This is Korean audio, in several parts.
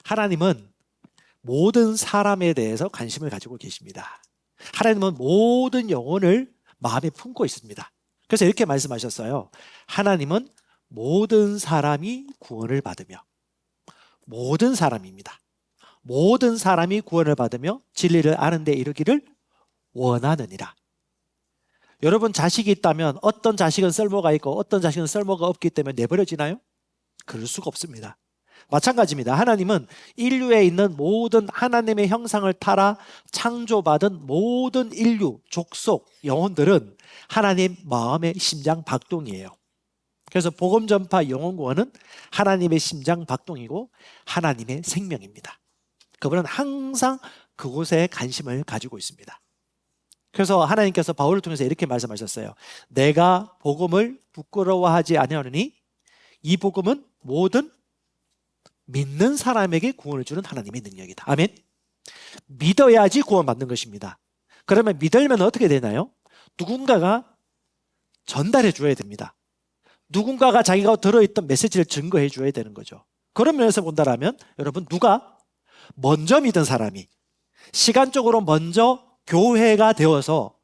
하나님은 모든 사람에 대해서 관심을 가지고 계십니다. 하나님은 모든 영혼을 마음에 품고 있습니다. 그래서 이렇게 말씀하셨어요. 하나님은 모든 사람이 구원을 받으며, 모든 사람입니다. 모든 사람이 구원을 받으며 진리를 아는 데 이르기를 원하느니라. 여러분, 자식이 있다면 어떤 자식은 쓸모가 있고 어떤 자식은 쓸모가 없기 때문에 내버려지나요? 그럴 수가 없습니다. 마찬가지입니다. 하나님은 인류에 있는 모든 하나님의 형상을 따라 창조받은 모든 인류, 족속, 영혼들은 하나님 마음의 심장 박동이에요. 그래서 복음 전파 영혼 구원은 하나님의 심장 박동이고 하나님의 생명입니다. 그분은 항상 그곳에 관심을 가지고 있습니다. 그래서 하나님께서 바울을 통해서 이렇게 말씀하셨어요. 내가 복음을 부끄러워하지 아니하노니 이 복음은 모든 믿는 사람에게 구원을 주는 하나님의 능력이다. 아멘. 믿어야지 구원받는 것입니다. 그러면 믿으면 어떻게 되나요? 누군가가 전달해 줘야 됩니다. 누군가가 자기가 들어있던 메시지를 증거해 줘야 되는 거죠. 그런 면에서 본다라면 여러분, 누가 먼저 믿은 사람이 시간적으로 먼저 교회가 되어서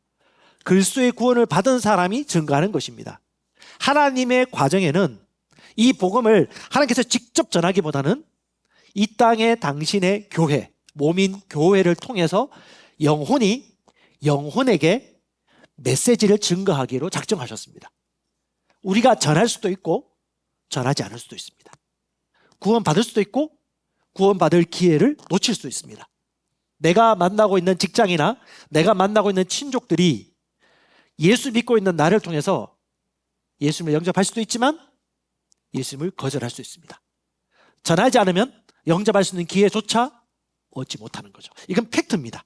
그리스도의 구원을 받은 사람이 증거하는 것입니다. 하나님의 과정에는 이 복음을 하나님께서 직접 전하기보다는 이 땅의 당신의 교회, 몸인 교회를 통해서 영혼에게 메시지를 증거하기로 작정하셨습니다. 우리가 전할 수도 있고 전하지 않을 수도 있습니다. 구원받을 수도 있고 구원받을 기회를 놓칠 수도 있습니다. 내가 만나고 있는 직장이나 내가 만나고 있는 친족들이 예수 믿고 있는 나를 통해서 예수님을 영접할 수도 있지만 예수님을 거절할 수 있습니다. 전하지 않으면 영접할 수 있는 기회조차 얻지 못하는 거죠. 이건 팩트입니다.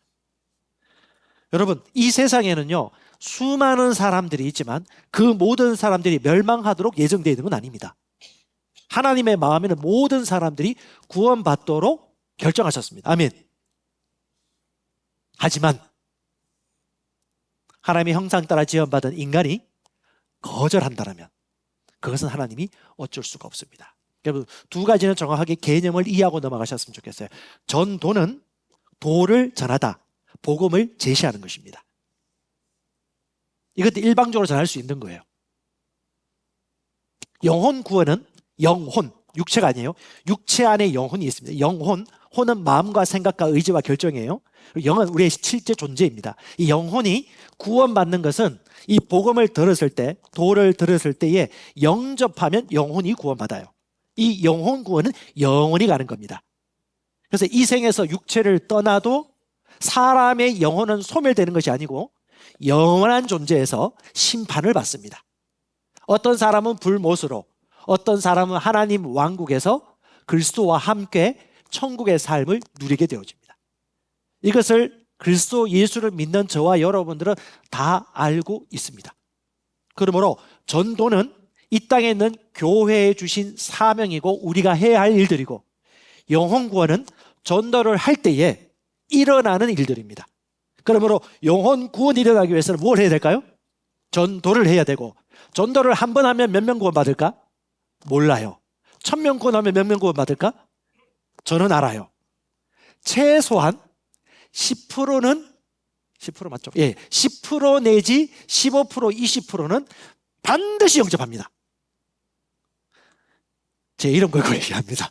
여러분, 이 세상에는요, 수많은 사람들이 있지만 그 모든 사람들이 멸망하도록 예정되어 있는 건 아닙니다. 하나님의 마음에는 모든 사람들이 구원받도록 결정하셨습니다. 아멘. 하지만 하나님의 형상 따라 지음받은 인간이 거절한다면 그것은 하나님이 어쩔 수가 없습니다. 여러분, 두 가지는 정확하게 개념을 이해하고 넘어가셨으면 좋겠어요. 전도는 도를 전하다, 복음을 제시하는 것입니다. 이것도 일방적으로 전할 수 있는 거예요. 영혼 구원은 영혼, 육체가 아니에요. 육체 안에 영혼이 있습니다. 영혼, 혼은 마음과 생각과 의지와 결정이에요. 영은 우리의 실제 존재입니다. 이 영혼이 구원받는 것은 이 복음을 들었을 때, 도를 들었을 때에 영접하면 영혼이 구원받아요. 이 영혼 구원은 영원히 가는 겁니다. 그래서 이 생에서 육체를 떠나도 사람의 영혼은 소멸되는 것이 아니고 영원한 존재에서 심판을 받습니다. 어떤 사람은 불못으로, 어떤 사람은 하나님 왕국에서 그리스도와 함께 천국의 삶을 누리게 되어집니다. 이것을 그리스도 예수를 믿는 저와 여러분들은 다 알고 있습니다. 그러므로 전도는 이 땅에 있는 교회에 주신 사명이고 우리가 해야 할 일들이고, 영혼 구원은 전도를 할 때에 일어나는 일들입니다. 그러므로 영혼 구원이 일어나기 위해서는 뭘 해야 될까요? 전도를 해야 되고, 전도를 한 번 하면 몇 명 구원 받을까? 몰라요. 1000명 구원하면 몇 명 구원 받을까? 저는 알아요. 최소한 10%는 10% 맞죠? 예, 10% 내지 15%, 20%는 반드시 영접합니다. 제 이름 걸고 얘기합니다.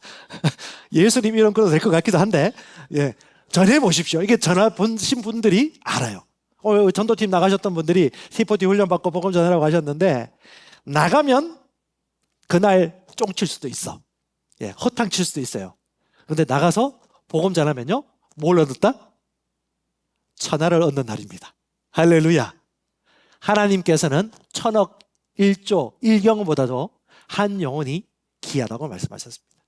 예수님 이름 걸어도 될 것 같기도 한데, 예, 전해 보십시오. 이게 전화 보신 분들이 알아요. 전도팀 나가셨던 분들이 T40 훈련 받고 복음 전하라고 하셨는데, 나가면 그날 쫑칠 수도 있어. 예, 허탕 칠 수도 있어요. 그런데 나가서 복음 전하면요, 뭘 얻었다? 천하를 얻는 날입니다. 할렐루야. 하나님께서는 1000억, 1조, 1경보다도 한 영혼이 귀하다고 말씀하셨습니다.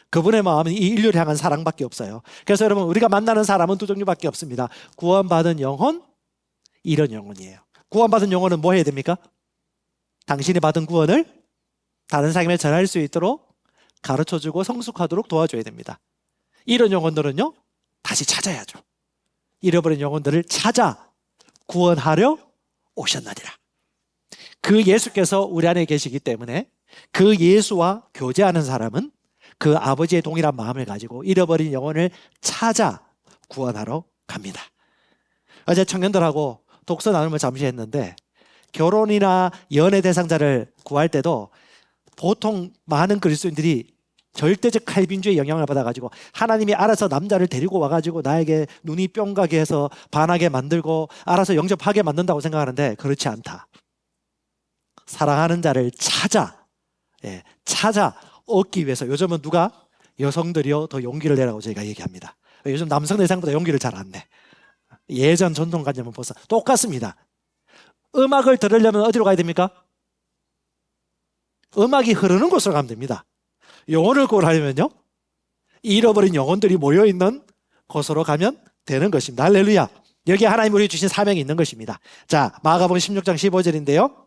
그분의 마음은 이 인류를 향한 사랑밖에 없어요. 그래서 여러분, 우리가 만나는 사람은 두 종류밖에 없습니다. 구원받은 영혼, 이런 영혼이에요. 구원받은 영혼은 뭐 해야 됩니까? 당신이 받은 구원을 다른 사람에게 전할 수 있도록 가르쳐주고 성숙하도록 도와줘야 됩니다. 이런 영혼들은요, 다시 찾아야죠. 잃어버린 영혼들을 찾아 구원하려 오셨나니라. 그 예수께서 우리 안에 계시기 때문에 그 예수와 교제하는 사람은 그 아버지의 동일한 마음을 가지고 잃어버린 영혼을 찾아 구원하러 갑니다. 어제 청년들하고 독서 나눔을 잠시 했는데 결혼이나 연애 대상자를 구할 때도 보통 많은 그리스도인들이 절대적 칼빈주의 영향을 받아가지고 하나님이 알아서 남자를 데리고 와가지고 나에게 눈이 뿅 가게 해서 반하게 만들고 알아서 영접하게 만든다고 생각하는데 그렇지 않다. 사랑하는 자를 찾아 얻기 위해서 요즘은 누가? 여성들이요 더 용기를 내라고 저희가 얘기합니다. 요즘 남성 대상보다 용기를 잘 안 내. 예전 전통관념은 벌써 똑같습니다. 음악을 들으려면 어디로 가야 됩니까? 음악이 흐르는 곳으로 가면 됩니다. 영혼을 구원하려면요 잃어버린 영혼들이 모여있는 곳으로 가면 되는 것입니다. 할렐루야. 여기 하나님 우리에게 주신 사명이 있는 것입니다. 자, 마가복음 16장 15절인데요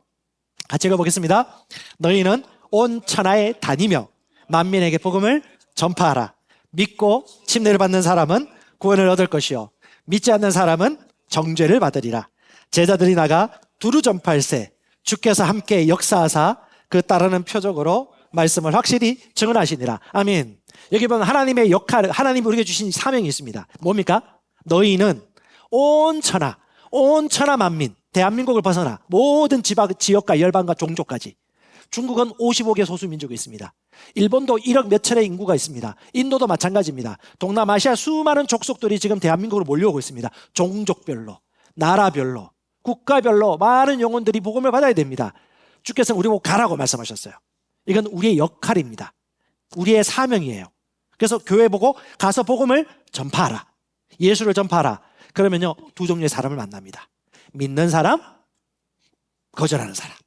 같이 읽어보겠습니다. 너희는 온 천하에 다니며 만민에게 복음을 전파하라. 믿고 침례를 받는 사람은 구원을 얻을 것이요 믿지 않는 사람은 정죄를 받으리라. 제자들이 나가 두루 전파할세 주께서 함께 역사하사 그 따르는 표적으로 말씀을 확실히 증언하시니라. 아멘. 여기 보면 하나님의 역할, 하나님 우리에게 주신 사명이 있습니다. 뭡니까? 너희는 온 천하 만민, 대한민국을 벗어나 모든 지역과 열방과 종족까지. 중국은 55개 소수민족이 있습니다. 일본도 1억 몇천의 인구가 있습니다. 인도도 마찬가지입니다. 동남아시아 수많은 족속들이 지금 대한민국으로 몰려오고 있습니다. 종족별로, 나라별로, 국가별로 많은 영혼들이 복음을 받아야 됩니다. 주께서는 우리 보고 가라고 말씀하셨어요. 이건 우리의 역할입니다. 우리의 사명이에요. 그래서 교회 보고 가서 복음을 전파하라. 예수를 전파하라. 그러면요 두 종류의 사람을 만납니다. 믿는 사람, 거절하는 사람.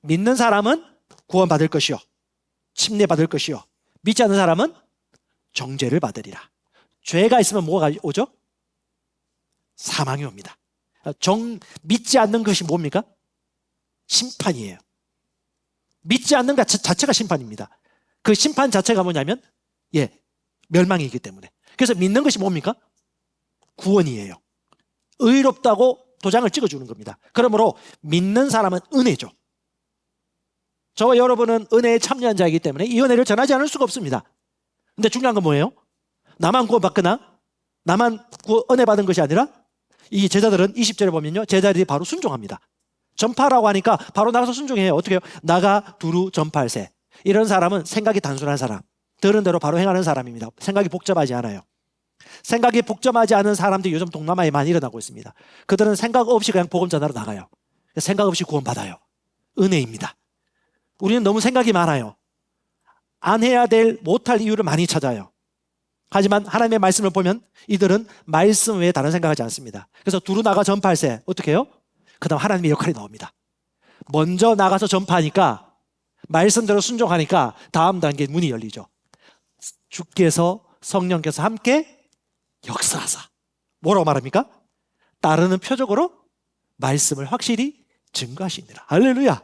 믿는 사람은 구원받을 것이요 침례받을 것이요 믿지 않는 사람은 정죄를 받으리라. 죄가 있으면 뭐가 오죠? 사망이 옵니다. 믿지 않는 것이 뭡니까? 심판이에요. 믿지 않는 것 자체가 심판입니다. 그 심판 자체가 뭐냐면 멸망이기 때문에. 그래서 믿는 것이 뭡니까? 구원이에요. 의롭다고 도장을 찍어주는 겁니다. 그러므로 믿는 사람은 은혜죠. 저와 여러분은 은혜에 참여한 자이기 때문에 이 은혜를 전하지 않을 수가 없습니다. 근데 중요한 건 뭐예요? 나만 구원받거나 나만 은혜 받은 것이 아니라 이 제자들은 20절에 보면요 제자들이 바로 순종합니다. 전파라고 하니까 바로 나가서 순종해요. 어떻게 해요? 나가 두루 전파할세. 이런 사람은 생각이 단순한 사람, 들은 대로 바로 행하는 사람입니다. 생각이 복잡하지 않아요. 생각이 복잡하지 않은 사람들이 요즘 동남아에 많이 일어나고 있습니다. 그들은 생각 없이 그냥 복음 전하러 나가요. 생각 없이 구원받아요. 은혜입니다. 우리는 너무 생각이 많아요. 안 해야 될, 못할 이유를 많이 찾아요. 하지만 하나님의 말씀을 보면 이들은 말씀 외에 다른 생각하지 않습니다. 그래서 두루 나가 전파할세. 어떻게 해요? 그 다음 하나님의 역할이 나옵니다. 먼저 나가서 전파하니까 말씀대로 순종하니까 다음 단계 문이 열리죠. 주께서 성령께서 함께 역사하사. 뭐라고 말합니까? 따르는 표적으로 말씀을 확실히 증거하시니라. 할렐루야.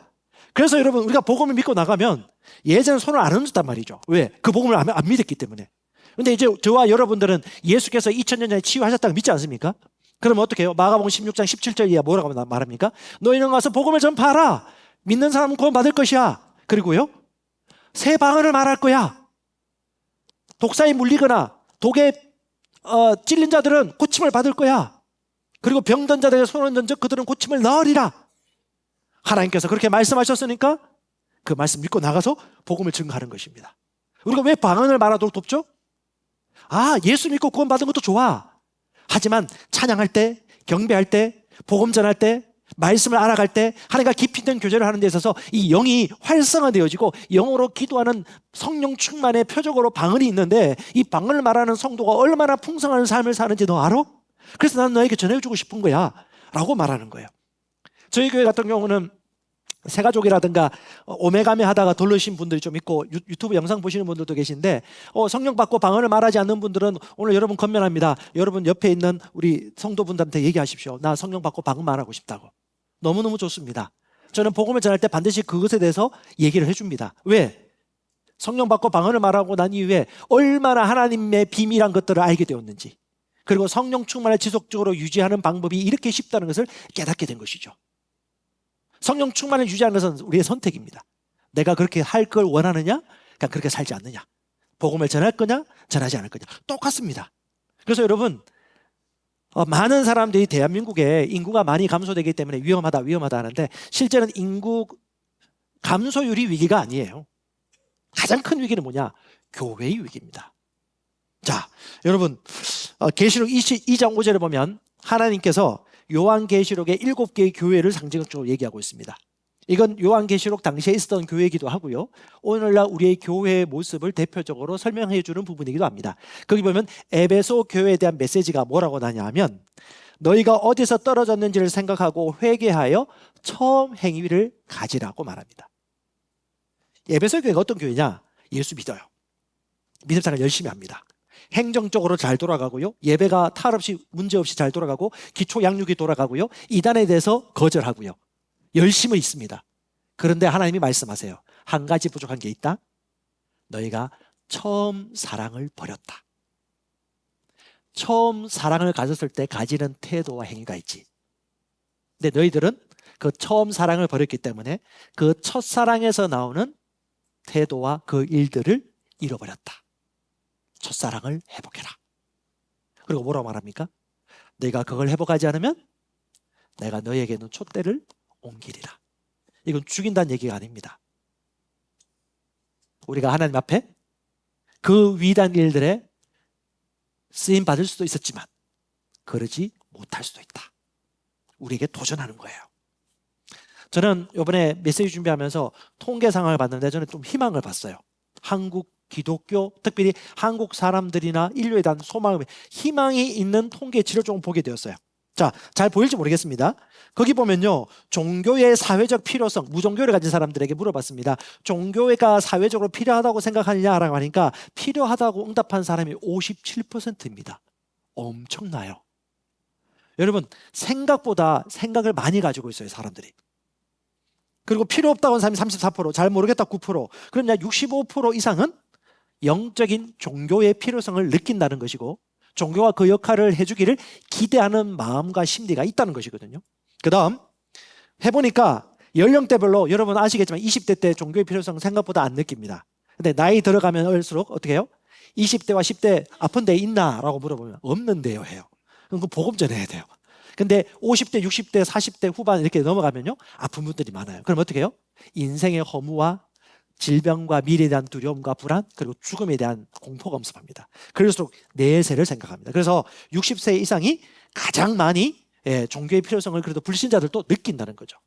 그래서 여러분 우리가 복음을 믿고 나가면 예전에 손을 안 얹었단 말이죠. 왜? 그 복음을 안 믿었기 때문에. 근데 이제 저와 여러분들은 예수께서 2000년 전에 치유하셨다고 믿지 않습니까? 그러면 어떻게 해요? 마가복음 16장 17절 이하 뭐라고 말합니까? 너희는 가서 복음을 전파하라. 믿는 사람은 구원 받을 것이야. 그리고요 새 방언을 말할 거야. 독사에 물리거나 독에 찔린 자들은 고침을 받을 거야. 그리고 병든 자들에게 손을 던져 그들은 고침을 나으리라. 하나님께서 그렇게 말씀하셨으니까 그 말씀 믿고 나가서 복음을 증거하는 것입니다. 우리가 왜 방언을 말하도록 돕죠? 예수 믿고 구원 받은 것도 좋아. 하지만 찬양할 때, 경배할 때, 복음 전할 때, 말씀을 알아갈 때 하나님과 깊이 있는 교제를 하는 데 있어서 이 영이 활성화되어지고 영으로 기도하는 성령 충만의 표적으로 방언이 있는데 이 방언을 말하는 성도가 얼마나 풍성한 삶을 사는지 너 알아? 그래서 난 너에게 전해주고 싶은 거야 라고 말하는 거예요. 저희 교회 같은 경우는 새가족이라든가 오메가메 하다가 돌르신 분들이 좀 있고 유튜브 영상 보시는 분들도 계신데 성령 받고 방언을 말하지 않는 분들은 오늘 여러분 건면합니다. 여러분 옆에 있는 우리 성도분들한테 얘기하십시오. 나 성령 받고 방언 말하고 싶다고. 너무너무 좋습니다. 저는 복음을 전할 때 반드시 그것에 대해서 얘기를 해줍니다. 왜? 성령 받고 방언을 말하고 난 이후에 얼마나 하나님의 비밀한 것들을 알게 되었는지, 그리고 성령 충만을 지속적으로 유지하는 방법이 이렇게 쉽다는 것을 깨닫게 된 것이죠. 성령 충만을 유지하는 것은 우리의 선택입니다. 내가 그렇게 할 걸 원하느냐? 그냥 그렇게 살지 않느냐. 복음을 전할 거냐, 전하지 않을 거냐. 똑같습니다. 그래서 여러분, 많은 사람들이 대한민국에 인구가 많이 감소되기 때문에 위험하다 하는데 실제는 인구 감소율이 위기가 아니에요. 가장 큰 위기는 뭐냐? 교회의 위기입니다. 자, 여러분, 계시록 2장 5절에 보면 하나님께서 요한계시록의 7개의 교회를 상징적으로 얘기하고 있습니다. 이건 요한계시록 당시에 있었던 교회이기도 하고요, 오늘날 우리의 교회의 모습을 대표적으로 설명해 주는 부분이기도 합니다. 거기 보면 에베소 교회에 대한 메시지가 뭐라고 나냐 하면, 너희가 어디서 떨어졌는지를 생각하고 회개하여 처음 행위를 가지라고 말합니다. 에베소 교회가 어떤 교회냐? 예수 믿어요. 믿음 생활 열심히 합니다. 행정적으로 잘 돌아가고요, 예배가 탈 없이 문제없이 잘 돌아가고, 기초 양육이 돌아가고요, 이단에 대해서 거절하고요, 열심히 있습니다. 그런데 하나님이 말씀하세요. 한 가지 부족한 게 있다. 너희가 처음 사랑을 버렸다. 처음 사랑을 가졌을 때 가지는 태도와 행위가 있지. 근데 너희들은 그 처음 사랑을 버렸기 때문에 그 첫사랑에서 나오는 태도와 그 일들을 잃어버렸다. 첫사랑을 회복해라. 그리고 뭐라고 말합니까? 내가 그걸 회복하지 않으면 내가 너희에게는 촛대를 옮기리라. 이건 죽인다는 얘기가 아닙니다. 우리가 하나님 앞에 그 위대한 일들에 쓰임 받을 수도 있었지만 그러지 못할 수도 있다. 우리에게 도전하는 거예요. 저는 이번에 메시지 준비하면서 통계 상황을 봤는데 저는 좀 희망을 봤어요. 한국 기독교, 특별히 한국 사람들이나 인류에 대한 소망, 희망이 있는 통계치를 조금 보게 되었어요. 자, 잘 보일지 모르겠습니다. 거기 보면요, 종교의 사회적 필요성, 무종교를 가진 사람들에게 물어봤습니다. 종교가 사회적으로 필요하다고 생각하느냐라고 하니까 필요하다고 응답한 사람이 57%입니다. 엄청나요. 여러분, 생각보다 생각을 많이 가지고 있어요, 사람들이. 그리고 필요 없다고 하는 사람이 34%, 잘 모르겠다 9%, 그럼 약 65% 이상은 영적인 종교의 필요성을 느낀다는 것이고, 종교가 그 역할을 해주기를 기대하는 마음과 심리가 있다는 것이거든요. 그 다음 해보니까 연령대별로 여러분 아시겠지만 20대 때 종교의 필요성 생각보다 안 느낍니다. 근데 나이 들어가면 올수록 어떻게 해요? 20대와 10대 아픈 데 있나? 라고 물어보면 없는데요 해요. 그럼 그 복음 전해야 돼요. 근데 50대, 60대, 40대 후반 이렇게 넘어가면요, 아픈 분들이 많아요. 그럼 어떻게 해요? 인생의 허무와 질병과 미래에 대한 두려움과 불안, 그리고 죽음에 대한 공포가 엄습합니다. 그럴수록 내세를 생각합니다. 그래서 60세 이상이 가장 많이 종교의 필요성을 그래도 불신자들도 느낀다는 거죠.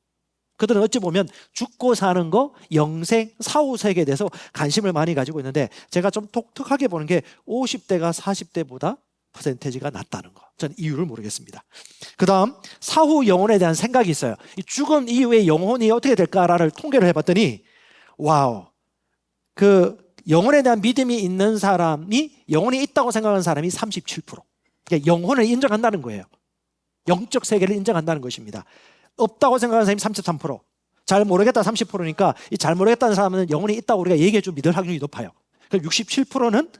그들은 어찌 보면 죽고 사는 거, 영생, 사후세계에 대해서 관심을 많이 가지고 있는데, 제가 좀 독특하게 보는 게 50대가 40대보다 퍼센테이지가 낮다는 거. 저는 이유를 모르겠습니다. 그 다음 사후 영혼에 대한 생각이 있어요. 이 죽음 이후에 영혼이 어떻게 될까를 통계를 해봤더니, 와우, 그 영혼에 대한 믿음이 있는 사람이, 영혼이 있다고 생각하는 사람이 37%. 그러니까 영혼을 인정한다는 거예요. 영적 세계를 인정한다는 것입니다. 없다고 생각하는 사람이 33%, 잘 모르겠다 30%니까 이 잘 모르겠다는 사람은 영혼이 있다고 우리가 얘기해 줄 믿을 확률이 높아요. 그럼 67%는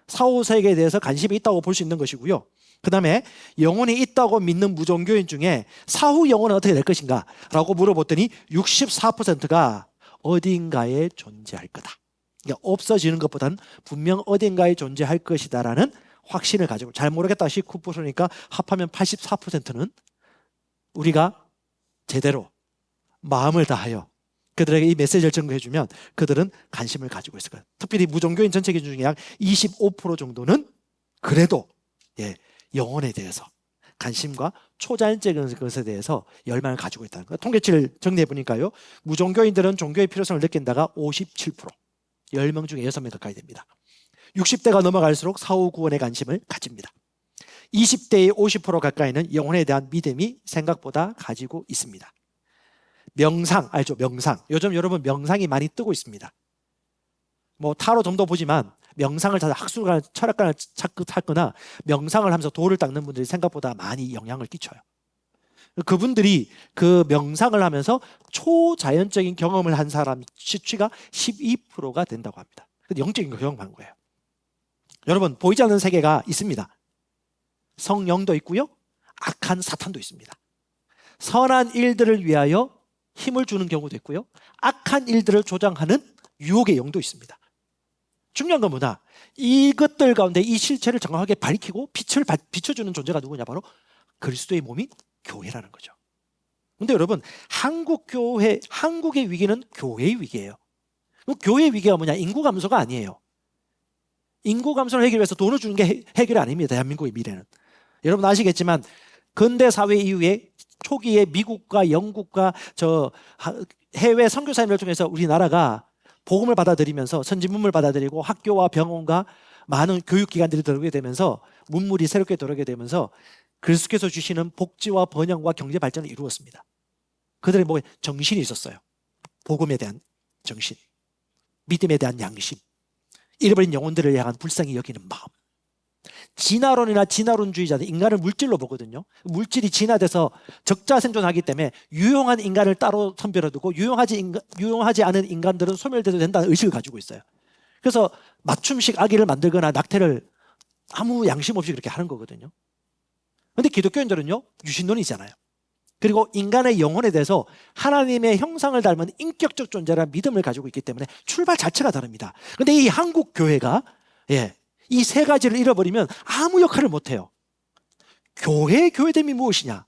사후 세계에 대해서 관심이 있다고 볼 수 있는 것이고요. 그 다음에 영혼이 있다고 믿는 무종교인 중에 사후 영혼은 어떻게 될 것인가 라고 물어봤더니 64%가 어딘가에 존재할 거다. 그러니까 없어지는 것보다는 분명 어딘가에 존재할 것이다라는 확신을 가지고, 잘 모르겠다 19%니까 합하면 84%는 우리가 제대로 마음을 다하여 그들에게 이 메시지를 전거해주면 그들은 관심을 가지고 있을 거예요. 특별히 무종교인 전체 기준 중에 약 25% 정도는 그래도 영혼에 대해서 관심과 초자연적인 것에 대해서 열망을 가지고 있다는 거예요. 통계치를 정리해 보니까요, 무종교인들은 종교의 필요성을 느낀다가 57%, 10명 중에 6명 가까이 됩니다. 60대가 넘어갈수록 사후 구원에 관심을 가집니다. 20대의 50% 가까이는 영혼에 대한 믿음이 생각보다 가지고 있습니다. 명상, 알죠? 명상. 요즘 여러분 명상이 많이 뜨고 있습니다. 뭐 타로 점도 보지만 명상을 찾아 학술가, 철학가를 찾거나 명상을 하면서 돌을 닦는 분들이 생각보다 많이 영향을 끼쳐요. 그분들이 그 명상을 하면서 초자연적인 경험을 한 사람 수치가 12%가 된다고 합니다. 영적인 경험한 거예요. 여러분, 보이지 않는 세계가 있습니다. 성령도 있고요, 악한 사탄도 있습니다. 선한 일들을 위하여 힘을 주는 경우도 있고요, 악한 일들을 조장하는 유혹의 영도 있습니다. 중요한 건 뭐냐? 이것들 가운데 이 실체를 정확하게 밝히고 빛을 비춰주는 존재가 누구냐? 바로 그리스도의 몸인 교회라는 거죠. 근데 여러분, 한국의 위기는 교회의 위기예요. 교회의 위기가 뭐냐? 인구 감소가 아니에요. 인구 감소를 해결해서 돈을 주는 게 해결이 아닙니다. 대한민국의 미래는. 여러분 아시겠지만 근대 사회 이후에 초기에 미국과 영국과 해외 선교사님을 통해서 우리나라가 복음을 받아들이면서 선진문물 받아들이고 학교와 병원과 많은 교육기관들이 들어오게 되면서 문물이 새롭게 들어오게 되면서 그리스도께서 주시는 복지와 번영과 경제 발전을 이루었습니다. 그들의 목에 정신이 있었어요. 복음에 대한 정신, 믿음에 대한 양심, 잃어버린 영혼들을 향한 불쌍히 여기는 마음. 진화론이나 진화론주의자들 인간을 물질로 보거든요. 물질이 진화돼서 적자생존하기 때문에 유용한 인간을 따로 선별해두고 유용하지 않은 인간들은 소멸돼도 된다는 의식을 가지고 있어요. 그래서 맞춤식 아기를 만들거나 낙태를 아무 양심 없이 그렇게 하는 거거든요. 그런데 기독교인들은요, 유신론이잖아요. 그리고 인간의 영혼에 대해서 하나님의 형상을 닮은 인격적 존재라는 믿음을 가지고 있기 때문에 출발 자체가 다릅니다. 그런데 이 한국 교회가 이 세 가지를 잃어버리면 아무 역할을 못해요. 교회의 교회됨이 무엇이냐?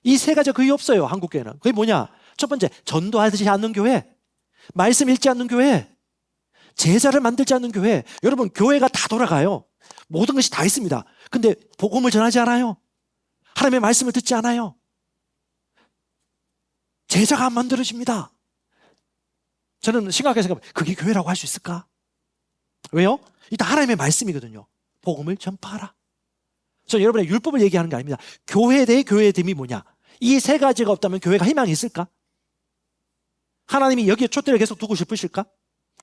이 세 가지가 거의 없어요. 한국 교회는. 그게 뭐냐? 첫 번째, 전도하지 않는 교회, 말씀 읽지 않는 교회, 제자를 만들지 않는 교회. 여러분, 교회가 다 돌아가요. 모든 것이 다 있습니다. 근데 복음을 전하지 않아요. 하나님의 말씀을 듣지 않아요. 제자가 안 만들어집니다. 저는 심각하게 생각합니다. 그게 교회라고 할 수 있을까? 왜요? 이다 하나님의 말씀이거든요. 복음을 전파하라. 저는 여러분의 율법을 얘기하는 게 아닙니다. 교회에 대해 교회의 됨이 뭐냐? 이 세 가지가 없다면 교회가 희망이 있을까? 하나님이 여기에 촛대를 계속 두고 싶으실까?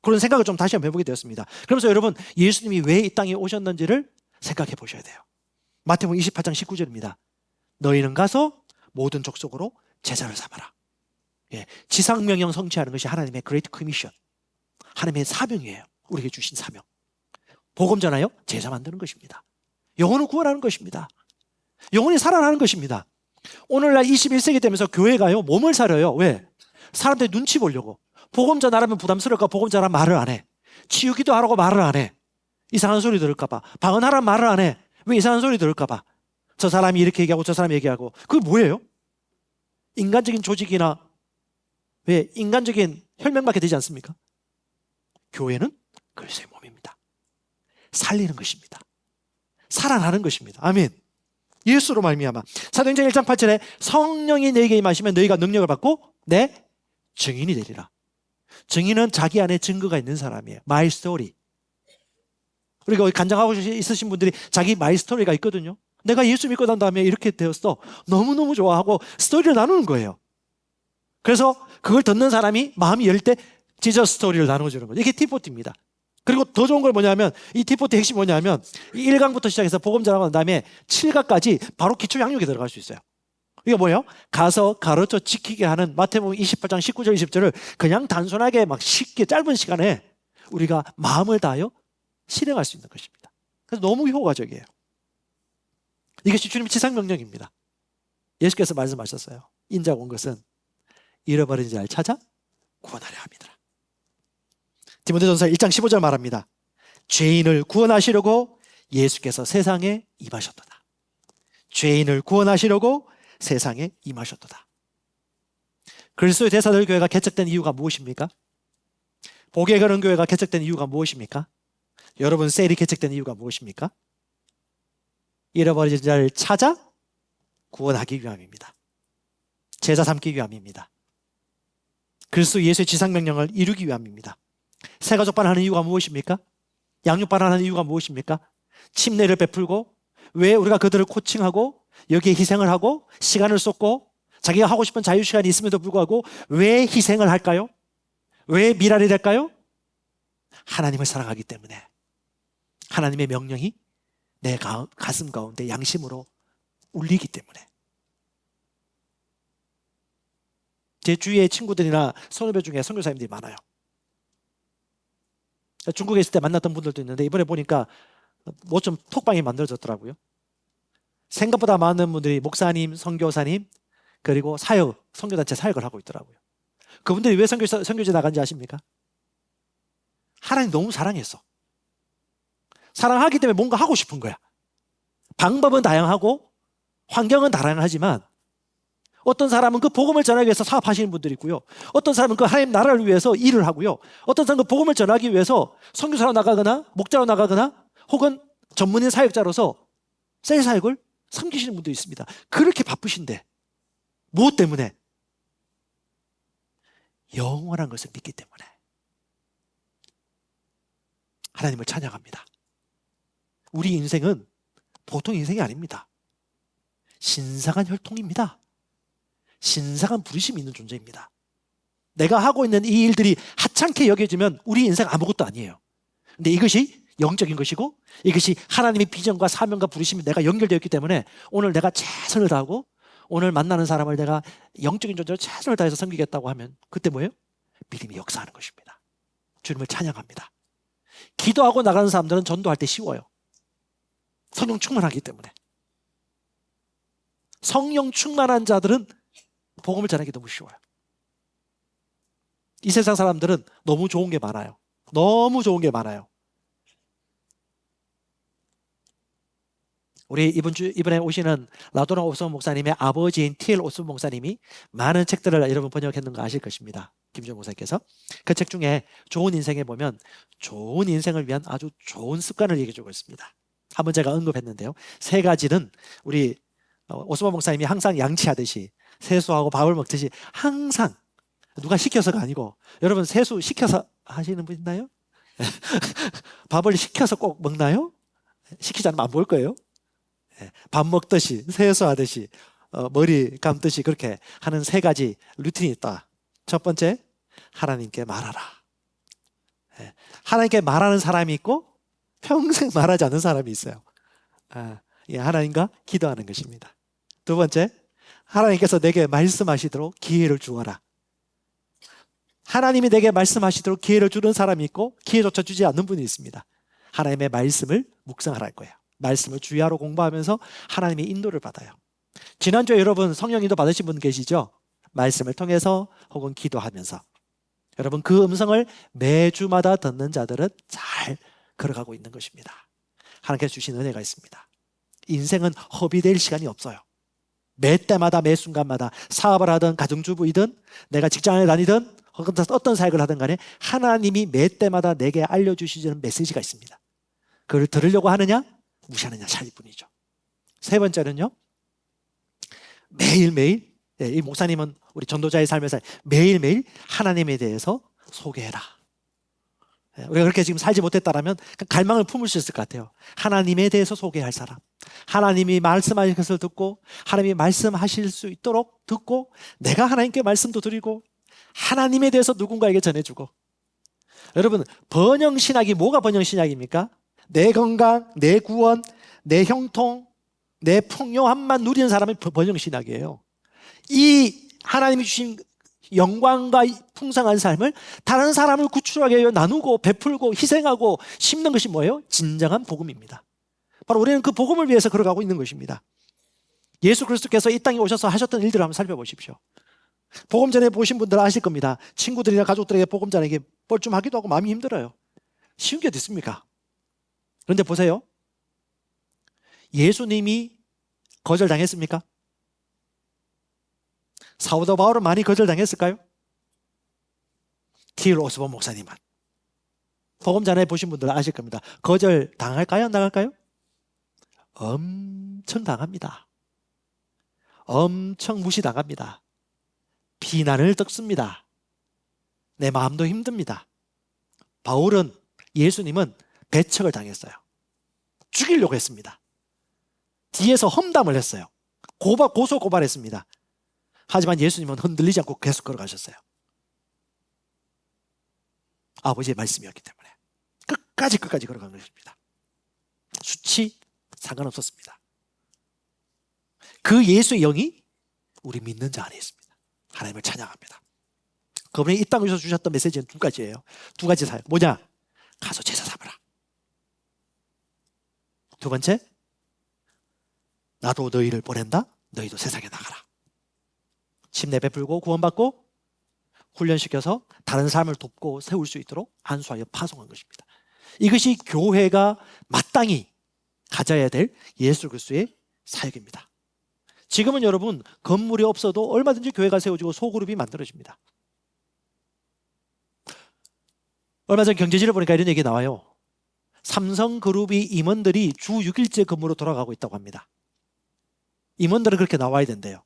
그런 생각을 좀 다시 한번 해보게 되었습니다. 그러면서 여러분, 예수님이 왜 이 땅에 오셨는지를 생각해 보셔야 돼요. 마태복음 28장 19절입니다. 너희는 가서 모든 족속으로 제자를 삼아라. 지상명령 성취하는 것이 하나님의 그레이트 커미션, 하나님의 사명이에요. 우리에게 주신 사명. 복음 전하여 제자 만드는 것입니다. 영혼을 구원하는 것입니다. 영혼이 살아나는 것입니다. 오늘날 21세기 되면서 교회가요, 몸을 사려요. 왜? 사람들이 눈치 보려고. 복음 전하라면 부담스러울까? 복음 전하면 말을 안 해. 치유기도 하라고 말을 안 해. 이상한 소리 들을까 봐. 방언하라면 말을 안 해. 왜? 이상한 소리 들을까 봐. 저 사람이 이렇게 얘기하고 저 사람이 얘기하고. 그게 뭐예요? 인간적인 조직이나 왜 인간적인 혈맹밖에 되지 않습니까? 교회는 그리스도의 몸입니다. 살리는 것입니다. 살아나는 것입니다. 아멘. 예수로 말미암아. 사도행전 1장 8절에 성령이 너희에게 임하시면 너희가 능력을 받고 내 증인이 되리라. 증인은 자기 안에 증거가 있는 사람이에요. 마이 스토리. 우리가 간증하고 있으신 분들이 자기 마이 스토리가 있거든요. 내가 예수 믿고 난 다음에 이렇게 되었어. 너무너무 좋아하고 스토리를 나누는 거예요. 그래서 그걸 듣는 사람이 마음이 열 때 지저 스토리를 나눠주는 거죠. 이게 T40입니다. 그리고 더 좋은 걸 뭐냐면 이 T40 핵심이 뭐냐면 1강부터 시작해서 복음 전하고 난 다음에 7강까지 바로 기초 양육에 들어갈 수 있어요. 이게 뭐예요? 가서 가르쳐 지키게 하는 마태복음 28장 19절 20절을 그냥 단순하게 막 쉽게 짧은 시간에 우리가 마음을 다하여 실행할 수 있는 것입니다. 그래서 너무 효과적이에요. 이것이 주님의 지상명령입니다. 예수께서 말씀하셨어요. 인자가 온 것은 잃어버린 자를 찾아 구원하려 합니다. 디모데전서 1장 15절 말합니다. 죄인을 구원하시려고 예수께서 세상에 임하셨도다. 죄인을 구원하시려고 세상에 임하셨도다. 그리스도의 대사들 교회가 개척된 이유가 무엇입니까? 복에 거는 교회가 개척된 이유가 무엇입니까? 여러분 셀이 개척된 이유가 무엇입니까? 잃어버린 자를 찾아 구원하기 위함입니다. 제자 삼기 위함입니다. 그리스도 예수의 지상명령을 이루기 위함입니다. 새가족반 하는 이유가 무엇입니까? 양육반 하는 이유가 무엇입니까? 침례를 베풀고 왜 우리가 그들을 코칭하고 여기에 희생을 하고 시간을 쏟고 자기가 하고 싶은 자유시간이 있음에도 불구하고 왜 희생을 할까요? 왜 미랄이 될까요? 하나님을 사랑하기 때문에 하나님의 명령이 내 가슴 가운데 양심으로 울리기 때문에. 제 주위의 친구들이나 선후배 중에 선교사님들이 많아요. 중국에 있을 때 만났던 분들도 있는데 이번에 보니까 뭐 좀 톡방이 만들어졌더라고요. 생각보다 많은 분들이 목사님, 선교사님 그리고 사역, 선교단체 사역을 하고 있더라고요. 그분들이 왜 선교지 나간지 아십니까? 하나님 너무 사랑했어. 사랑하기 때문에 뭔가 하고 싶은 거야. 방법은 다양하고 환경은 다양하지만 어떤 사람은 그 복음을 전하기 위해서 사업하시는 분들이 있고요. 어떤 사람은 그 하나님 나라를 위해서 일을 하고요. 어떤 사람은 그 복음을 전하기 위해서 선교사로 나가거나 목자로 나가거나 혹은 전문인 사역자로서 셀 사역을 섬기시는 분도 있습니다. 그렇게 바쁘신데 무엇 때문에? 영원한 것을 믿기 때문에. 하나님을 찬양합니다. 우리 인생은 보통 인생이 아닙니다. 신성한 혈통입니다. 신성한 부르심이 있는 존재입니다. 내가 하고 있는 이 일들이 하찮게 여겨지면 우리 인생 아무것도 아니에요. 근데 이것이 영적인 것이고 이것이 하나님의 비전과 사명과 부르심이 내가 연결되어 있기 때문에 오늘 내가 최선을 다하고 오늘 만나는 사람을 내가 영적인 존재로 최선을 다해서 섬기겠다고 하면 그때 뭐예요? 믿음이 역사하는 것입니다. 주님을 찬양합니다. 기도하고 나가는 사람들은 전도할 때 쉬워요. 성령 충만하기 때문에. 성령 충만한 자들은 복음을 전하기 너무 쉬워요. 이 세상 사람들은 너무 좋은 게 많아요. 너무 좋은 게 많아요. 우리 이번에 오시는 라도나 오스본 목사님의 아버지인 T.L. 오스본 목사님이 많은 책들을 여러분 번역했는 거 아실 것입니다. 김정 목사님께서. 그 책 중에 좋은 인생에 보면 좋은 인생을 위한 아주 좋은 습관을 얘기해 주고 있습니다. 한번 제가 언급했는데요. 세 가지는 우리 오스본 목사님이 항상 양치하듯이 세수하고 밥을 먹듯이 항상 누가 시켜서가 아니고 여러분 세수 시켜서 하시는 분 있나요? 밥을 시켜서 꼭 먹나요? 시키지 않으면 안 먹을 거예요. 밥 먹듯이 세수하듯이 머리 감듯이 그렇게 하는 세 가지 루틴이 있다. 첫 번째, 하나님께 말하라. 하나님께 말하는 사람이 있고 평생 말하지 않는 사람이 있어요. 하나님과 기도하는 것입니다. 두 번째, 하나님께서 내게 말씀하시도록 기회를 주어라. 하나님이 내게 말씀하시도록 기회를 주는 사람이 있고 기회조차 주지 않는 분이 있습니다. 하나님의 말씀을 묵상하라 할 거예요. 말씀을 주야로 공부하면서 하나님의 인도를 받아요. 지난주에 여러분 성령 인도 받으신 분 계시죠? 말씀을 통해서 혹은 기도하면서. 여러분 그 음성을 매주마다 듣는 자들은 잘 걸어가고 있는 것입니다. 하나님께서 주신 은혜가 있습니다. 인생은 허비될 시간이 없어요. 매 때마다 매 순간마다 사업을 하든 가정주부이든 내가 직장에 다니든 혹은 어떤 사역을 하든 간에 하나님이 매 때마다 내게 알려주시는 메시지가 있습니다. 그걸 들으려고 하느냐 무시하느냐 차일 뿐이죠. 세 번째는요, 매일매일, 이 목사님은 우리 전도자의 삶에서 매일매일 하나님에 대해서 소개해라. 우리가 그렇게 지금 살지 못했다면 갈망을 품을 수 있을 것 같아요. 하나님에 대해서 소개할 사람, 하나님이 말씀하실 것을 듣고 하나님이 말씀하실 수 있도록 듣고 내가 하나님께 말씀도 드리고 하나님에 대해서 누군가에게 전해주고. 여러분 번영신학이 뭐가 번영신학입니까? 내 건강, 내 구원, 내 형통, 내 풍요함만 누리는 사람이 번영신학이에요. 이 하나님이 주신 영광과 풍성한 삶을 다른 사람을 구출하게 하여 나누고 베풀고 희생하고 심는 것이 뭐예요? 진정한 복음입니다. 바로 우리는 그 복음을 위해서 걸어가고 있는 것입니다. 예수 그리스도께서 이 땅에 오셔서 하셨던 일들을 한번 살펴보십시오. 복음 전에 보신 분들은 아실 겁니다. 친구들이나 가족들에게 복음 전하기 뻘쭘하기도 하고 마음이 힘들어요. 쉬운 게 어디 있습니까? 그런데 보세요. 예수님이 거절당했습니까? 사도 바울은 많이 거절당했을까요? T.L. 오스본 목사님만. 복음 전에 보신 분들은 아실 겁니다. 거절당할까요? 안 당할까요? 엄청 당합니다. 엄청 무시당합니다. 비난을 듣습니다. 내 마음도 힘듭니다. 바울은, 예수님은 배척을 당했어요. 죽이려고 했습니다. 뒤에서 험담을 했어요. 고소 고발했습니다. 하지만 예수님은 흔들리지 않고 계속 걸어가셨어요. 아버지의 말씀이었기 때문에 끝까지 걸어간 것입니다. 수치 상관없었습니다. 그 예수의 영이 우리 믿는 자 안에 있습니다. 하나님을 찬양합니다. 그분이 이 땅에서 주셨던 메시지는 두 가지예요. 두 가지 사역. 뭐냐? 가서 제사 삼으라. 두 번째, 나도 너희를 보낸다. 너희도 세상에 나가라. 침례 베풀고 구원받고 훈련시켜서 다른 사람을 돕고 세울 수 있도록 안수하여 파송한 것입니다. 이것이 교회가 마땅히 가져야 될 예수 그리스도의 사역입니다. 지금은 여러분 건물이 없어도 얼마든지 교회가 세워지고 소그룹이 만들어집니다. 얼마 전 경제지를 보니까 이런 얘기 나와요. 삼성그룹이 임원들이 주 6일째 근무로 돌아가고 있다고 합니다. 임원들은 그렇게 나와야 된대요.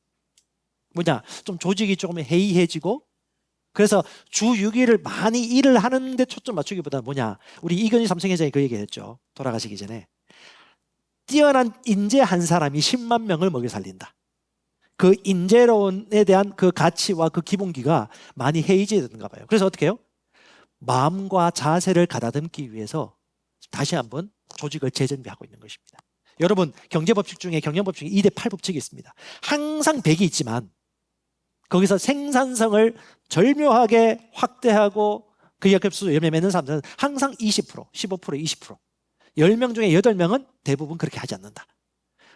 뭐냐, 좀 조직이 조금 해이해지고, 그래서 주 6일을 많이 일을 하는데 초점 맞추기보다 뭐냐, 우리 이건희 삼성회장이 그 얘기했죠. 돌아가시기 전에. 뛰어난 인재 한 사람이 10만 명을 먹여 살린다. 그 인재론에 대한 그 가치와 그 기본기가 많이 해이해지는가 봐요. 그래서 어떻게 해요? 마음과 자세를 가다듬기 위해서 다시 한번 조직을 재정비하고 있는 것입니다. 여러분, 경제법칙 중에 경영법칙에 2대 8법칙이 있습니다. 항상 100이 있지만 거기서 생산성을 절묘하게 확대하고 그 역습수 열매 맺는 사람들은 항상 20%, 15%, 20%. 10명 중에 8명은 대부분 그렇게 하지 않는다.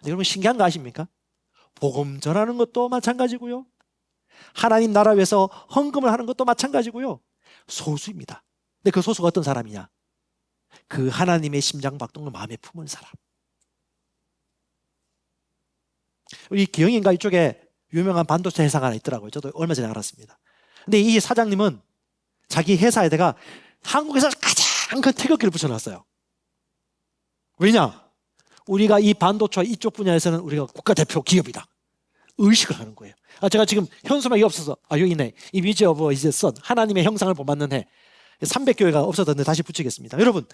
여러분 신기한 거 아십니까? 복음 전하는 것도 마찬가지고요. 하나님 나라 위해서 헌금을 하는 것도 마찬가지고요. 소수입니다. 근데 그 소수가 어떤 사람이냐? 그 하나님의 심장박동을 마음에 품은 사람. 우리 기영인가 이쪽에 유명한 반도체 회사가 하나 있더라고요. 저도 얼마 전에 알았습니다. 근데 이 사장님은 자기 회사에다가 한국에서 가장 큰 태극기를 붙여놨어요. 왜냐? 우리가 이 반도체와 이쪽 분야에서는 우리가 국가대표 기업이다. 의식을 하는 거예요. 제가 지금 현수막이 없어서, 여기 있네. 이미지 오브 이제 선, 하나님의 형상을 본받는 해. 300교회가 없어졌는데 다시 붙이겠습니다. 여러분,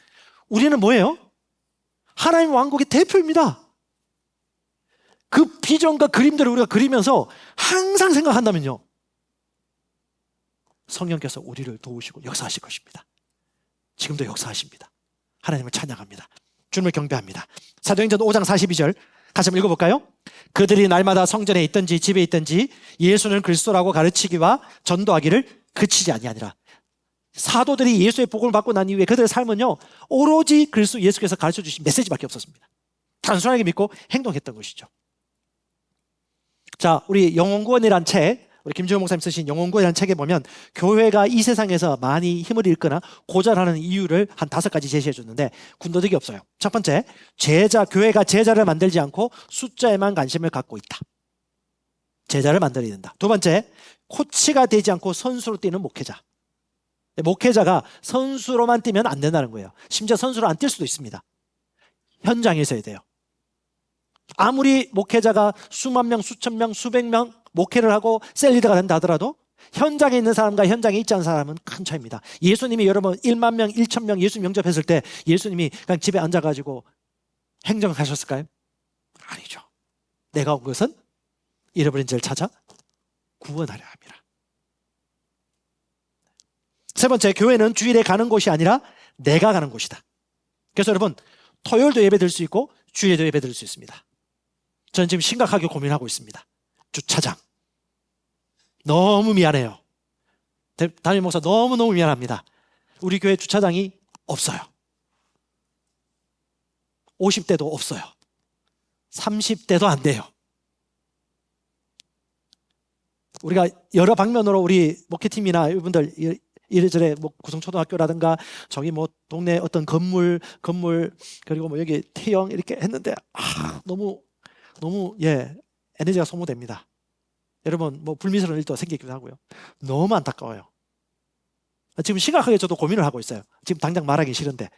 우리는 뭐예요? 하나님 왕국의 대표입니다. 그 비전과 그림들을 우리가 그리면서 항상 생각한다면요, 성령께서 우리를 도우시고 역사하실 것입니다. 지금도 역사하십니다. 하나님을 찬양합니다. 주님을 경배합니다. 사도행전 5장 42절 같이 한번 읽어볼까요? 그들이 날마다 성전에 있든지 집에 있든지 예수는 그리스도라고 가르치기와 전도하기를 그치지 아니하니라. 사도들이 예수의 복음을 받고 난 이후에 그들의 삶은요, 오로지 그리스도 예수께서 가르쳐 주신 메시지밖에 없었습니다. 단순하게 믿고 행동했던 것이죠. 자, 우리 영혼구원이란 책, 우리 김주영 목사님 쓰신 영혼구원이라는 책에 보면 교회가 이 세상에서 많이 힘을 잃거나 고전하는 이유를 한 5가지 제시해 줬는데 군더더기 없어요. 첫 번째, 교회가 제자를 만들지 않고 숫자에만 관심을 갖고 있다. 제자를 만들어야 된다. 두 번째, 코치가 되지 않고 선수로 뛰는 목회자. 목회자가 선수로만 뛰면 안 된다는 거예요. 심지어 선수로 안 뛸 수도 있습니다. 현장에 있어야 돼요. 아무리 목회자가 수만 명, 수천 명, 수백 명 목회를 하고 셀리더가 된다 하더라도 현장에 있는 사람과 현장에 있지 않은 사람은 큰 차이입니다. 예수님이 여러분 1만 명, 1천 명 예수 영접했을 때 예수님이 그냥 집에 앉아가지고 행정하셨을까요? 아니죠. 내가 온 것은 잃어버린 자를 찾아 구원하려 합니다. 세 번째, 교회는 주일에 가는 곳이 아니라 내가 가는 곳이다. 그래서 여러분, 토요일도 예배 드릴 수 있고 주일에도 예배 드릴 수 있습니다. 저는 지금 심각하게 고민하고 있습니다. 주차장. 너무 미안해요. 담임 목사 너무너무 미안합니다. 우리 교회 주차장이 없어요. 50대도 없어요. 30대도 안 돼요. 우리가 여러 방면으로 우리 목회팀이나 이분들 이래저래 뭐 구성초등학교라든가 저기 뭐 동네 어떤 건물 그리고 뭐 여기 태영 이렇게 했는데 너무 에너지가 소모됩니다. 여러분 뭐 불미스러운 일도 생기기도 하고요. 너무 안타까워요. 지금 심각하게 저도 고민을 하고 있어요. 지금 당장 말하기 싫은데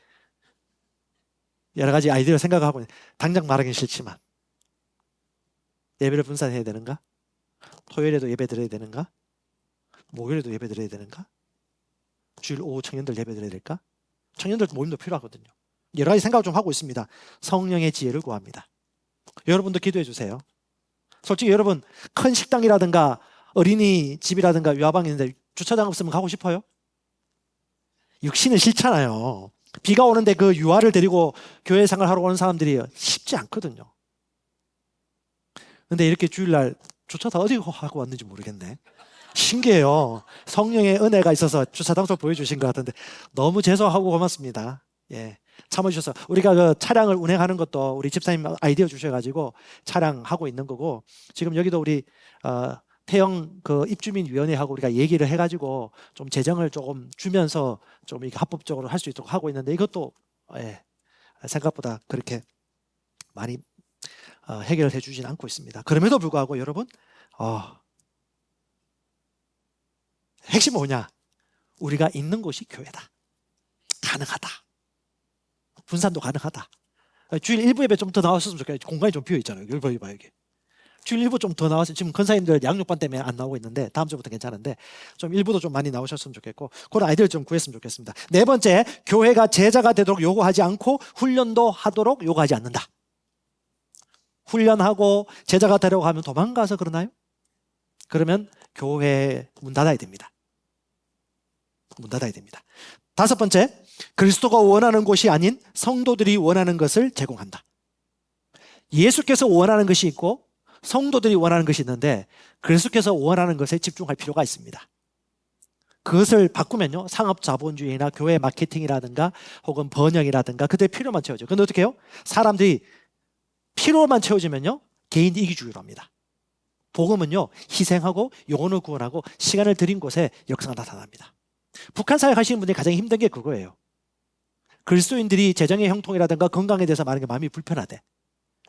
여러 가지 아이디어를 생각하고 당장 말하기 싫지만 예배를 분산해야 되는가? 토요일에도 예배 드려야 되는가? 목요일에도 예배 드려야 되는가? 주일 오후 청년들 예배 드려야 될까? 청년들 모임도 필요하거든요. 여러 가지 생각을 좀 하고 있습니다. 성령의 지혜를 구합니다. 여러분도 기도해 주세요. 솔직히 여러분 큰 식당이라든가 어린이집이라든가 유아방이 있는데 주차장 없으면 가고 싶어요? 육신은 싫잖아요. 비가 오는데 그 유아를 데리고 교회 생활하러 오는 사람들이 쉽지 않거든요. 근데 이렇게 주일날 주차다 어디 하고 왔는지 모르겠네. 신기해요. 성령의 은혜가 있어서 주차 장소 보여주신 것 같은데 너무 죄송하고 고맙습니다. 예, 참아주셔서 우리가 그 차량을 운행하는 것도 우리 집사님 아이디어 주셔가지고 차량하고 있는 거고 지금 여기도 우리 태영 그 입주민위원회하고 우리가 얘기를 해가지고 좀 재정을 조금 주면서 좀 이렇게 합법적으로 할 수 있도록 하고 있는데 이것도 예, 생각보다 그렇게 많이 해결해 주진 않고 있습니다. 그럼에도 불구하고 여러분, 핵심은 뭐냐? 우리가 있는 곳이 교회다. 가능하다. 분산도 가능하다. 주일 일부 예배 좀 더 나왔으면 좋겠어요. 공간이 좀 비어 있잖아요. 여기 봐, 여기. 주일 일부 좀 더 나왔으면, 지금 권사님들 양육반 때문에 안 나오고 있는데 다음 주부터 괜찮은데 좀 일부도 좀 많이 나오셨으면 좋겠고, 그런 아이디어를 좀 구했으면 좋겠습니다. 네 번째, 교회가 제자가 되도록 요구하지 않고 훈련도 하도록 요구하지 않는다. 훈련하고 제자가 되려고 하면 도망가서 그러나요? 그러면 교회 문 닫아야 됩니다. 문 닫아야 됩니다. 다섯 번째, 그리스도가 원하는 곳이 아닌 성도들이 원하는 것을 제공한다. 예수께서 원하는 것이 있고 성도들이 원하는 것이 있는데 그리스도께서 원하는 것에 집중할 필요가 있습니다. 그것을 바꾸면요, 상업자본주의나 교회 마케팅이라든가 혹은 번영이라든가 그때 필요만 채워져요. 근데 어떻게 해요? 사람들이 필요만 채워지면요, 개인 이기주의로 합니다. 복음은요, 희생하고 영혼을 구원하고 시간을 들인 곳에 역사가 나타납니다. 북한 사회 가시는 분들이 가장 힘든 게 그거예요. 그리스도인들이 재정의 형통이라든가 건강에 대해서 말하는 게 마음이 불편하대.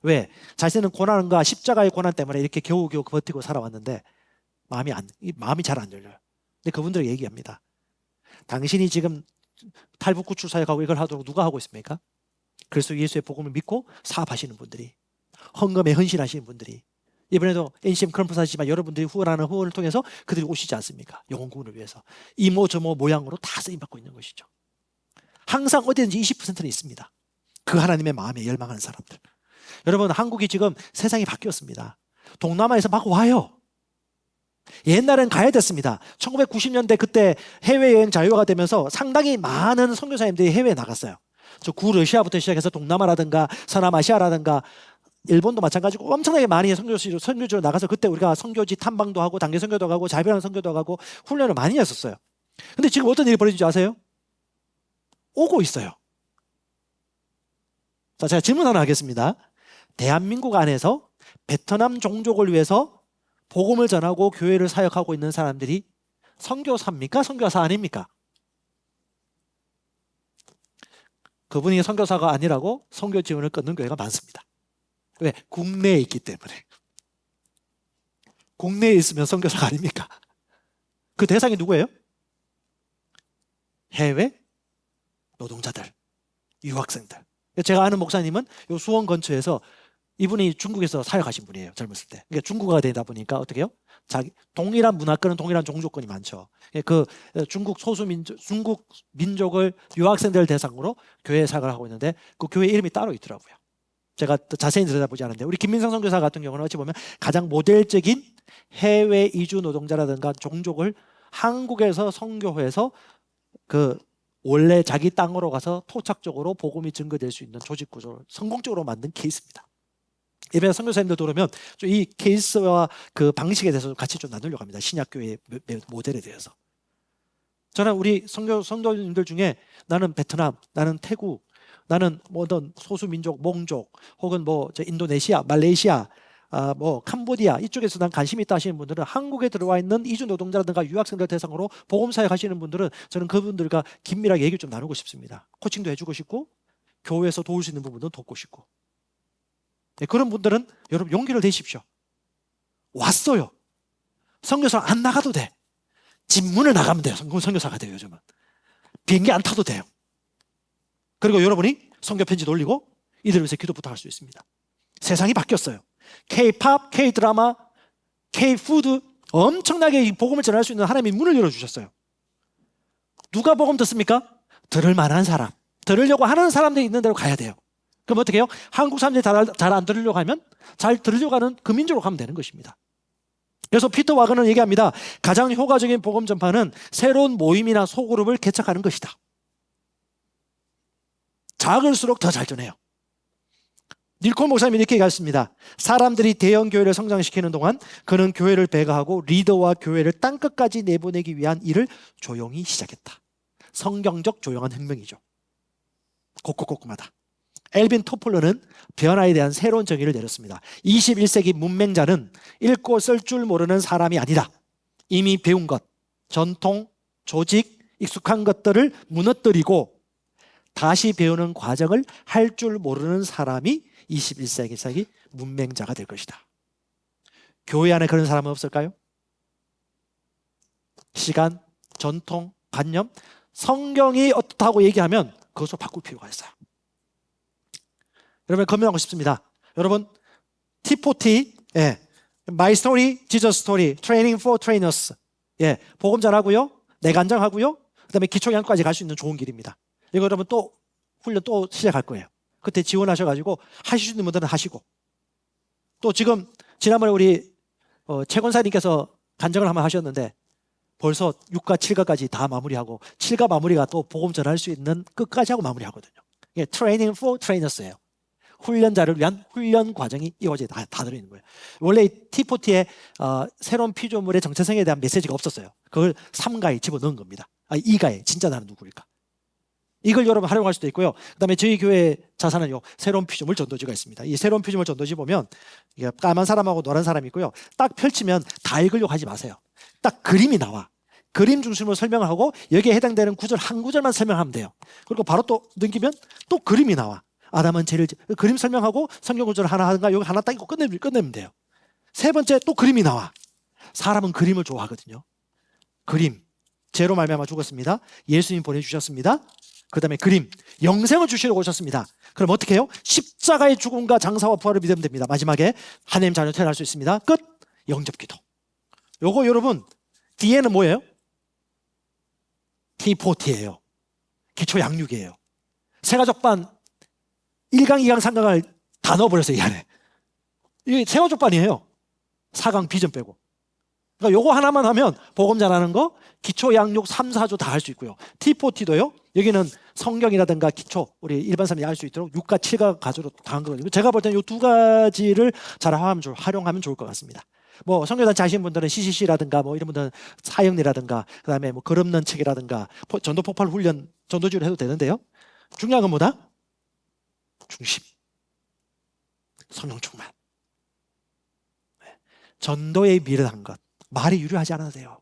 왜? 자신은 고난과 십자가의 고난 때문에 이렇게 겨우겨우 버티고 살아왔는데 마음이 잘 안 열려요. 근데 그분들에게 얘기합니다. 당신이 지금 탈북구출 사역하고 이걸 하도록 누가 하고 있습니까? 그리스도 예수의 복음을 믿고 사업하시는 분들이, 헌금에 헌신하시는 분들이, 이번에도 NCM 컨퍼런스 하시지만 여러분들이 후원하는 후원을 통해서 그들이 오시지 않습니까? 영혼 구원을 위해서. 이모 저모 모양으로 다 쓰임받고 있는 것이죠. 항상 어디든지 20%는 있습니다. 그 하나님의 마음에 열망하는 사람들. 여러분, 한국이 지금 세상이 바뀌었습니다. 동남아에서 막 와요. 옛날엔 가야 됐습니다. 1990년대 그때 해외여행 자유화가 되면서 상당히 많은 선교사님들이 해외에 나갔어요. 저 구러시아부터 시작해서 동남아라든가 서남아시아라든가 일본도 마찬가지고 엄청나게 많이 선교지로 나가서 그때 우리가 선교지 탐방도 하고 단계 선교도 가고 자비하는 선교도 가고 훈련을 많이 했었어요. 근데 지금 어떤 일이 벌어진지 아세요? 오고 있어요. 자, 제가 질문 하나 하겠습니다. 대한민국 안에서 베트남 종족을 위해서 복음을 전하고 교회를 사역하고 있는 사람들이 선교사입니까? 선교사 아닙니까? 그분이 선교사가 아니라고 선교 지원을 끊는 교회가 많습니다. 왜? 국내에 있기 때문에. 국내에 있으면 선교사가 아닙니까? 그 대상이 누구예요? 해외 노동자들, 유학생들. 제가 아는 목사님은 요 수원 근처에서, 이분이 중국에서 사역하신 분이에요. 젊었을 때. 그러니까 중국어가 되다 보니까 어떻게 해요? 동일한 문화권은 동일한 종족권이 많죠. 그 중국 중국 민족을 유학생들 대상으로 교회 사역을 하고 있는데 그 교회 이름이 따로 있더라고요. 제가 자세히 들여다보지 않았는데 우리 김민성 선교사 같은 경우는 어찌 보면 가장 모델적인 해외 이주 노동자라든가 종족을 한국에서 선교해서 그 원래 자기 땅으로 가서 토착적으로 복음이 증거될 수 있는 조직 구조를 성공적으로 만든 케이스입니다. 이번에 선교사님들 들어오면 이 케이스와 그 방식에 대해서 같이 좀 나누려고 합니다. 신약교회의 모델에 대해서. 저는 우리 성도님들 중에 나는 베트남, 나는 태국, 나는 뭐 어떤 소수민족, 몽족, 혹은 뭐 인도네시아, 말레이시아, 뭐 캄보디아 이쪽에서 난 관심이 있다 하시는 분들은 한국에 들어와 있는 이주 노동자라든가 유학생들 대상으로 복음 사역 하시는 분들은 저는 그분들과 긴밀하게 얘기를 좀 나누고 싶습니다. 코칭도 해주고 싶고 교회에서 도울 수 있는 부분도 돕고 싶고. 네, 그런 분들은 여러분 용기를 내십시오. 왔어요. 선교사 안 나가도 돼. 집 문을 나가면 돼요. 선교사가 돼요. 요즘은 비행기 안 타도 돼요. 그리고 여러분이 선교 편지 돌리고 이들을 위해서 기도 부탁할 수 있습니다. 세상이 바뀌었어요. K-팝, K-드라마, K-푸드 엄청나게 이 복음을 전할 수 있는 하나님이 문을 열어주셨어요. 누가 복음 듣습니까? 들을 만한 사람, 들으려고 하는 사람들이 있는 데로 가야 돼요. 그럼 어떻게 해요? 한국 사람들이 잘 안 들으려고 하면 잘 들으려고 하는 그 민족으로 가면 되는 것입니다. 그래서 피터 와그는 얘기합니다. 가장 효과적인 복음 전파는 새로운 모임이나 소그룹을 개척하는 것이다. 작을수록 더 잘 전해요. 닐콜 목사님이 이렇게 얘기했습니다. 사람들이 대형 교회를 성장시키는 동안 그는 교회를 배가하고 리더와 교회를 땅끝까지 내보내기 위한 일을 조용히 시작했다. 성경적 조용한 혁명이죠. 곱고꼼꼼하다. 엘빈 토플러는 변화에 대한 새로운 정의를 내렸습니다. 21세기 문맹자는 읽고 쓸 줄 모르는 사람이 아니다. 이미 배운 것, 전통, 조직, 익숙한 것들을 무너뜨리고 다시 배우는 과정을 할 줄 모르는 사람이 21세기 문맹자가 될 것이다. 교회 안에 그런 사람은 없을까요? 시간, 전통, 관념, 성경이 어떻다고 얘기하면 그것을 바꿀 필요가 있어요. 여러분 건면하고 싶습니다. 여러분 T40, My Story, Jesus Story, Training for Trainers, 복음 전하고요, 내간장하고요, 그다음에 기초양까지 갈 수 있는 좋은 길입니다. 이거 여러분 또 훈련 또 시작할 거예요. 그때 지원하셔가지고 하실 수 있는 분들은 하시고, 또 지금 지난번에 우리 최 권사님께서 간증을 한번 하셨는데 벌써 6과 7과까지 다 마무리하고 7과 마무리가 또 복음 전할 수 있는 끝까지 하고 마무리하거든요. 이게 Training for Trainers예요. 훈련자를 위한 훈련 과정이 이어져 다 들어있는 거예요. 원래 T40의 새로운 피조물의 정체성에 대한 메시지가 없었어요. 그걸 3가에 집어넣은 겁니다. 2가에 진짜 나는 누구일까? 이걸 여러분 활용할 수도 있고요. 그 다음에 저희 교회 자산은요, 새로운 피조물 전도지가 있습니다. 이 새로운 피조물 전도지 보면 이게 까만 사람하고 노란 사람이 있고요. 딱 펼치면 다 읽으려고 하지 마세요. 딱 그림이 나와. 그림 중심으로 설명을 하고 여기에 해당되는 구절 한 구절만 설명하면 돼요. 그리고 바로 또 넘기면 또 그림이 나와. 아담은 죄를 그림 설명하고 성경 구절 하나 하든가 여기 하나 딱 읽고 끝내면 돼요. 세 번째 또 그림이 나와. 사람은 그림을 좋아하거든요. 그림. 죄로 말미암아 죽었습니다. 예수님 보내주셨습니다. 그 다음에 그림. 영생을 주시려고 오셨습니다. 그럼 어떻게 해요? 십자가의 죽음과 장사와 부활을 믿으면 됩니다. 마지막에 하나님 자녀 태어날 수 있습니다. 끝. 영접기도. 요거 여러분 뒤에는 뭐예요? T40예요. 기초 양육이에요. 세가족반 1강, 2강, 3강을 다 넣어버렸어요, 이 안에. 이게 세가족반이에요. 4강 비전 빼고. 그러니까 요거 하나만 하면 복음 잘하는 거, 기초 양육 3, 4조 다 할 수 있고요. T40도요. 여기는 성경이라든가 기초, 우리 일반 사람이 알 수 있도록 6과 7과 가지로 다 한 거거든요. 제가 볼 때는 이 두 가지를 잘 활용하면 좋을 것 같습니다. 뭐 성교단체 하시는 분들은 CCC라든가 뭐 이런 분들은 사형리라든가 그다음에 뭐 걸없는 책이라든가 전도 폭발 훈련 전도지로 해도 되는데요. 중요한 건 뭐다? 중심. 성령 충만. 전도에 미련한 것. 말이 유료하지 않아도 돼요.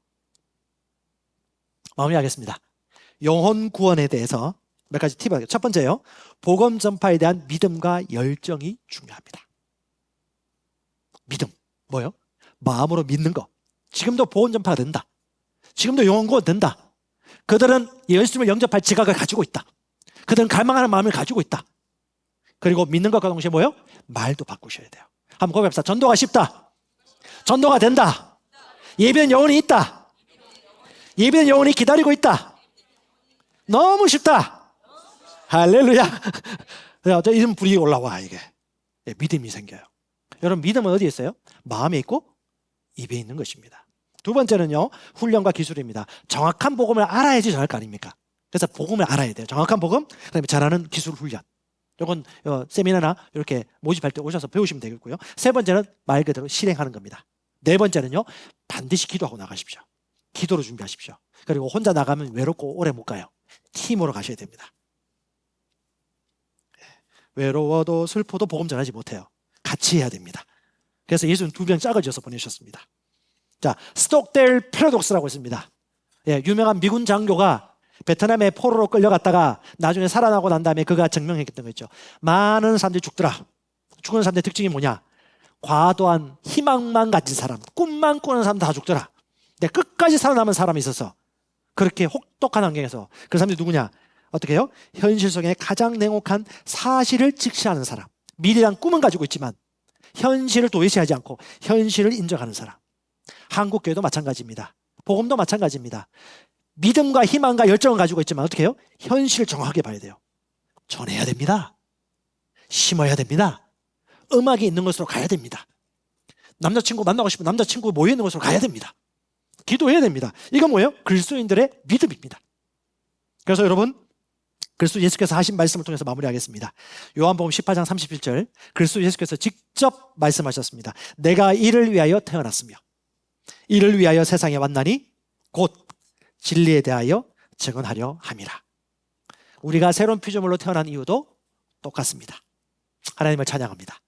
마무리하겠습니다. 영혼 구원에 대해서 몇 가지 팁을 하겠습니다. 첫 번째요. 복음 전파에 대한 믿음과 열정이 중요합니다. 믿음. 뭐요? 마음으로 믿는 거. 지금도 복음 전파가 된다. 지금도 영혼 구원 된다. 그들은 예수님을 영접할 지각을 가지고 있다. 그들은 갈망하는 마음을 가지고 있다. 그리고 믿는 것과 동시에 뭐요? 말도 바꾸셔야 돼요. 한번 고백합시다. 전도가 쉽다. 전도가 된다. 예배는 영혼이 있다. 예배는 영혼이 기다리고 있다. 너무 쉽다. 할렐루야. 이런 불이 올라와 이게. 믿음이 생겨요. 여러분 믿음은 어디에 있어요? 마음에 있고 입에 있는 것입니다. 두 번째는요. 훈련과 기술입니다. 정확한 복음을 알아야지 잘할 거 아닙니까? 그래서 복음을 알아야 돼요. 정확한 복음, 그다음에 잘하는 기술 훈련. 이건 세미나나 이렇게 모집할 때 오셔서 배우시면 되겠고요. 세 번째는 말 그대로 실행하는 겁니다. 네 번째는요. 반드시 기도하고 나가십시오. 기도로 준비하십시오. 그리고 혼자 나가면 외롭고 오래 못 가요. 팀으로 가셔야 됩니다. 외로워도 슬퍼도 복음 전하지 못해요. 같이 해야 됩니다. 그래서 예수는 2명 짝을 지어서 보내셨습니다. 자, 스톡델 패러독스라고 있습니다. 유명한 미군 장교가 베트남에 포로로 끌려갔다가 나중에 살아나고 난 다음에 그가 증명했던 거 있죠. 많은 사람들이 죽더라. 죽은 사람들의 특징이 뭐냐? 과도한 희망만 가진 사람, 꿈만 꾸는 사람 다 죽더라. 근데 끝까지 살아남은 사람이 있어서 그렇게 혹독한 환경에서 그 사람들이 누구냐? 어떻게 해요? 현실 속에 가장 냉혹한 사실을 직시하는 사람. 미래란 꿈은 가지고 있지만 현실을 도외시하지 않고 현실을 인정하는 사람. 한국교회도 마찬가지입니다. 복음도 마찬가지입니다. 믿음과 희망과 열정을 가지고 있지만 어떻게 해요? 현실을 정확하게 봐야 돼요. 전해야 됩니다. 심어야 됩니다. 음악이 있는 곳으로 가야 됩니다. 남자친구 만나고 싶은 남자친구 모여 있는 곳으로 가야 됩니다. 기도해야 됩니다. 이건 뭐예요? 그리스도인들의 믿음입니다. 그래서 여러분 그리스도 예수께서 하신 말씀을 통해서 마무리하겠습니다. 요한복음 18장 37절 그리스도 예수께서 직접 말씀하셨습니다. 내가 이를 위하여 태어났으며 이를 위하여 세상에 왔나니 곧 진리에 대하여 증언하려 함이라. 우리가 새로운 피조물로 태어난 이유도 똑같습니다. 하나님을 찬양합니다.